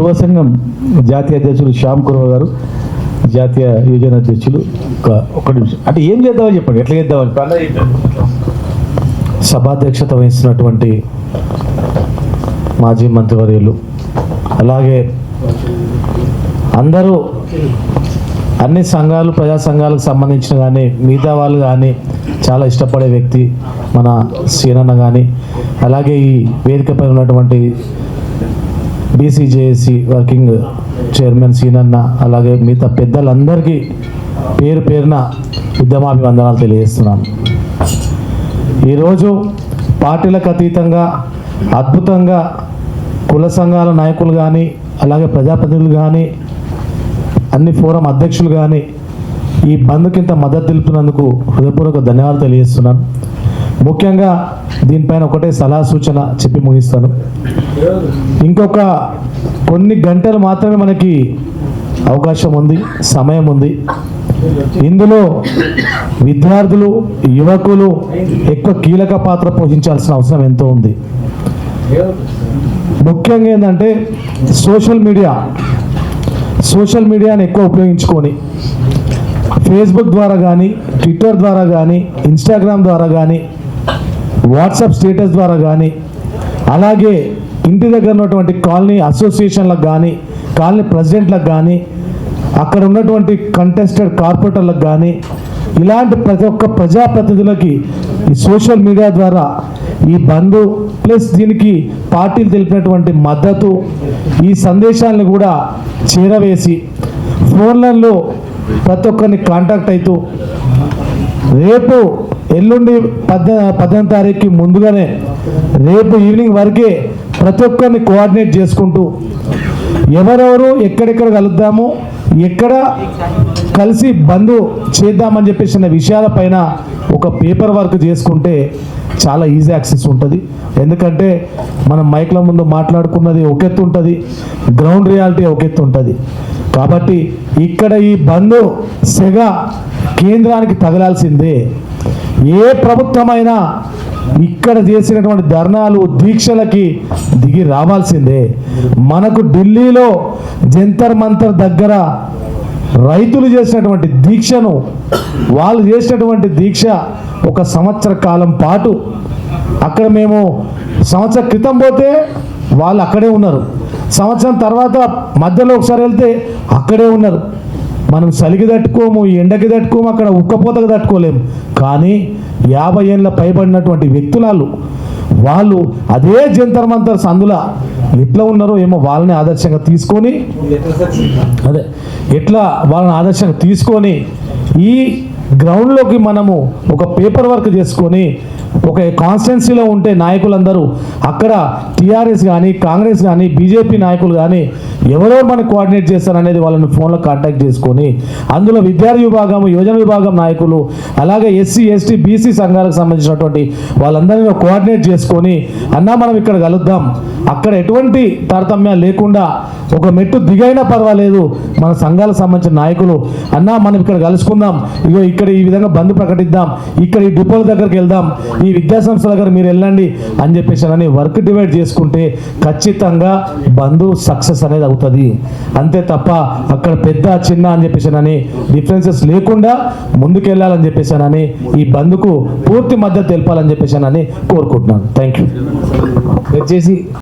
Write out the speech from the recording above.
కురువ సంఘం జాతీయ అధ్యక్షులు శ్యామ్ కురువ గారు, జాతీయ యువజన అధ్యక్షులు. ఒక నిమిషం, అంటే ఏం చేద్దామని చెప్పండి, ఎట్లా చేద్దామని. సభాధ్యక్షత వహిస్తున్నటువంటి మాజీ మంత్రివర్యులు, అలాగే అందరూ అన్ని సంఘాలు, ప్రజా సంఘాలకు సంబంధించిన కానీ మిగతా వాళ్ళు కానీ చాలా ఇష్టపడే వ్యక్తి మన సీనన్న కానీ, అలాగే ఈ వేదికపై ఉన్నటువంటి బీసీజేఏసీ వర్కింగ్ చైర్మన్ సీనన్న, అలాగే మిగతా పెద్దలందరికీ పేరు పేరున ఉద్యమాభివందనాలు తెలియజేస్తున్నాను. ఈరోజు పార్టీలకు అతీతంగా అద్భుతంగా కుల సంఘాల నాయకులు కానీ, అలాగే ప్రజాప్రతినిధులు కానీ, అన్ని ఫోరం అధ్యక్షులు కానీ ఈ బంద్కి ఇంత మద్దతు తెలుపుతున్నందుకు హృదయపూర్వక ధన్యవాదాలు తెలియజేస్తున్నాను. ముఖ్యంగా దీనిపైన ఒకటే సలహా సూచన చెప్పి ముగిస్తాను. ఇంకొక కొన్ని గంటలు మాత్రమే మనకి అవకాశం ఉంది, సమయం ఉంది. ఇందులో విద్యార్థులు, యువకులు ఎక్కువ కీలక పాత్ర పోషించాల్సిన అవసరం ఎంతో ఉంది. ముఖ్యంగా ఏంటంటే సోషల్ మీడియాని ఎక్కువ ఉపయోగించుకొని ఫేస్బుక్ ద్వారా కానీ, ట్విట్టర్ ద్వారా కానీ, ఇన్స్టాగ్రామ్ ద్వారా కానీ, వాట్సాప్ స్టేటస్ ద్వారా కానీ, అలాగే ఇంటి దగ్గర ఉన్నటువంటి కాలనీ అసోసియేషన్లకు కానీ, కాలనీ ప్రెసిడెంట్లకు కానీ, అక్కడ ఉన్నటువంటి కంటెస్టెడ్ కార్పొరేటర్లకు కానీ, ఇలాంటి ప్రతి ఒక్క ప్రజాప్రతినిధులకి ఈ సోషల్ మీడియా ద్వారా ఈ బంధు ప్లస్ దీనికి పార్టీలు తెలిపినటువంటి మద్దతు, ఈ సందేశాలను కూడా చేరవేసి ఫోన్లలో ప్రతి ఒక్కరిని కాంటాక్ట్ అవుతూ రేపు ఎల్లుండి 18వ తారీఖుకి ముందుగానే రేపు ఈవినింగ్ వరకే ప్రతి ఒక్కరిని కోఆర్డినేట్ చేసుకుంటూ ఎవరెవరు ఎక్కడెక్కడ కలుద్దాము, ఎక్కడ కలిసి బంద్ చేద్దామని చెప్పేసిన విషయాలపైన ఒక పేపర్ వర్క్ చేసుకుంటే చాలా ఈజీ యాక్సెస్ ఉంటుంది. ఎందుకంటే మనం మైక్ల ముందు మాట్లాడుకున్నది ఒక ఎత్తు ఉంటుంది, గ్రౌండ్ రియాలిటీ ఒక ఎత్తు ఉంటుంది. కాబట్టి ఇక్కడ ఈ బంద్ సెగ కేంద్రానికి తగలాల్సిందే. ఏ ప్రభుత్వమైనా ఇక్కడ చేసినటువంటి ధర్నాలు, దీక్షలకి దిగి రావాల్సిందే. మనకు ఢిల్లీలో జంతర్ మంతర్ దగ్గర రైతులు చేసినటువంటి దీక్షను, వాళ్ళు చేసినటువంటి దీక్ష 1 సంవత్సర కాలం పాటు అక్కడ మేము సంవత్సరం క్రితం పోతే వాళ్ళు అక్కడే ఉన్నారు, సంవత్సరం తర్వాత మధ్యలో ఒకసారి వెళ్తే అక్కడే ఉన్నారు. మనం చలికి తట్టుకోము, ఎండకి తట్టుకోము, అక్కడ ఉక్కపోతకు తట్టుకోలేము. కానీ 50 ఏళ్ళ పైబడినటువంటి వ్యక్తులు వాళ్ళు అదే జంతర్ మంతర్ సందుల ఎట్లా ఉన్నారో ఏమో వాళ్ళని ఆదర్శంగా తీసుకొని ఈ గ్రౌండ్లోకి మనము ఒక పేపర్ వర్క్ చేసుకొని ఒక కాన్స్టిట్యున్సీలో ఉంటే నాయకులందరూ అక్కడ టీఆర్ఎస్ కానీ, కాంగ్రెస్ కానీ, బీజేపీ నాయకులు కానీ ఎవరో మనకు కోఆర్డినేట్ చేస్తారనేది వాళ్ళని ఫోన్లో కాంటాక్ట్ చేసుకొని అందులో విద్యార్థి విభాగం, యువజన విభాగం నాయకులు, అలాగే ఎస్సీ, ఎస్టీ, బీసీ సంఘాలకు సంబంధించినటువంటి వాళ్ళందరినీ కోఆర్డినేట్ చేసుకొని అన్నా మనం ఇక్కడ కలుద్దాం, అక్కడ ఎటువంటి తారతమ్యాలు లేకుండా ఒక మెట్టు దిగైనా పర్వాలేదు, మన సంఘాలకు సంబంధించిన నాయకులు అన్నా మనం ఇక్కడ కలుసుకుందాం, ఇగో ఇక్కడ ఈ విధంగా బంద్ ప్రకటిద్దాం, ఇక్కడ ఈ డిపోల దగ్గరికి వెళ్దాం, ఈ విద్యాసంస్థల దగ్గర మీరు వెళ్ళండి అని చెప్పేసి అని వర్క్ డివైడ్ చేసుకుంటే ఖచ్చితంగా బంద్ సక్సెస్ అనేది అవుతుంది. అంతే తప్ప అక్కడ పెద్ద చిన్న అని చెప్పేసి అని డిఫరెన్సెస్ లేకుండా ముందుకెళ్ళాలని చెప్పేసి అని ఈ బంద్కు పూర్తి మద్దతు తెలపాలని చెప్పేసి అని కోరుకుంటున్నాను. Thank you.